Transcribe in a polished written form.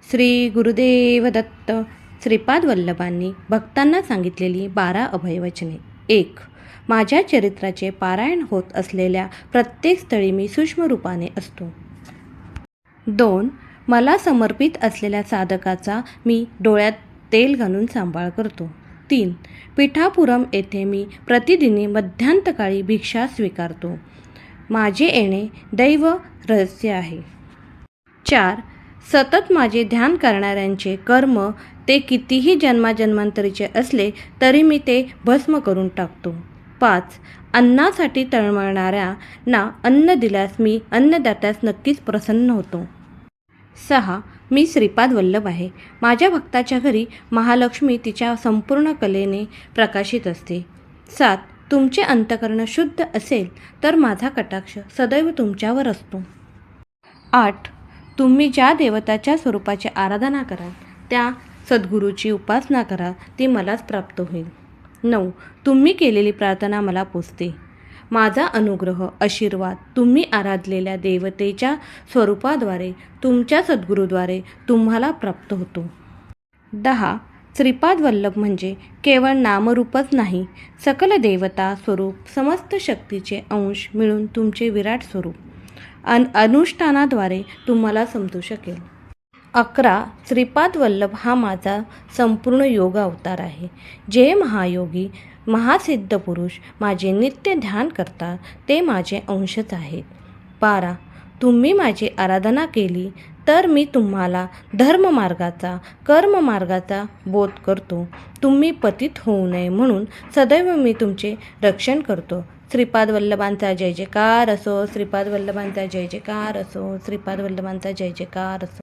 श्री गुरुदेव दत्त. श्रीपाद वल्लभांनी भक्तांना सांगितलेली 12 अभयवचने. 1. माझ्या चरित्राचे पारायण होत असलेल्या प्रत्येक स्थळी मी सूक्ष्म रूपाने असतो. 2. मला समर्पित असलेल्या साधकाचा मी डोळ्यात तेल घालून सांभाळ करतो. 3. पिठापुरम येथे मी प्रतिदिनी मध्यांतकाळी भिक्षा स्वीकारतो. माझे येणे दैव रहस्य आहे. 4. सतत माझे ध्यान करणाऱ्यांचे कर्म ते कितीही जन्माजन्मांतरीचे असले तरी मी ते भस्म करून टाकतो. 5. अन्नासाठी तळमळणाऱ्यांना अन्न दिल्यास मी अन्नदात्यास नक्कीच प्रसन्न होतो. 6. मी श्रीपाद वल्लभ आहे. माझ्या भक्ताच्या घरी महालक्ष्मी तिच्या संपूर्ण कलेने प्रकाशित असते. 7. तुमचे अंतःकरण शुद्ध असेल तर माझा कटाक्ष सदैव तुमच्यावर असतो. 8. तुम्ही ज्या देवताच्या स्वरूपाची आराधना कराल त्या सद्गुरूची उपासना कराल ती मलाच प्राप्त होईल. 9. तुम्ही केलेली प्रार्थना मला पोचते. माझा अनुग्रह आशीर्वाद तुम्ही आराधलेल्या देवतेच्या स्वरूपाद्वारे तुमच्या सद्गुरूद्वारे तुम्हाला प्राप्त होतो. 10. श्रीपाद वल्लभ म्हणजे केवळ नामरूपच नाही, सकल देवता स्वरूप समस्त शक्तीचे अंश मिळून तुमचे विराट स्वरूप अनुष्ठानाद्वारे तुम्हाला समजू शकेल. 11. श्रीपाद वल्लभ हा माझा संपूर्ण योग अवतार आहे. जे महायोगी महासिद्ध पुरुष माझे नित्य ध्यान करतात ते माझे अंशच आहेत. 12. तुम्ही माझी आराधना केली तर मी तुम्हाला धर्ममार्गाचा कर्ममार्गाचा बोध करतो. तुम्ही पतित होऊ नये म्हणून सदैव मी तुमचे रक्षण करतो. श्रीपाद वल्लभांचा जय जयकार असो. श्रीपाद वल्लभांचा जय जयकार असो. श्रीपाद वल्लभांचा जय जयकार असो.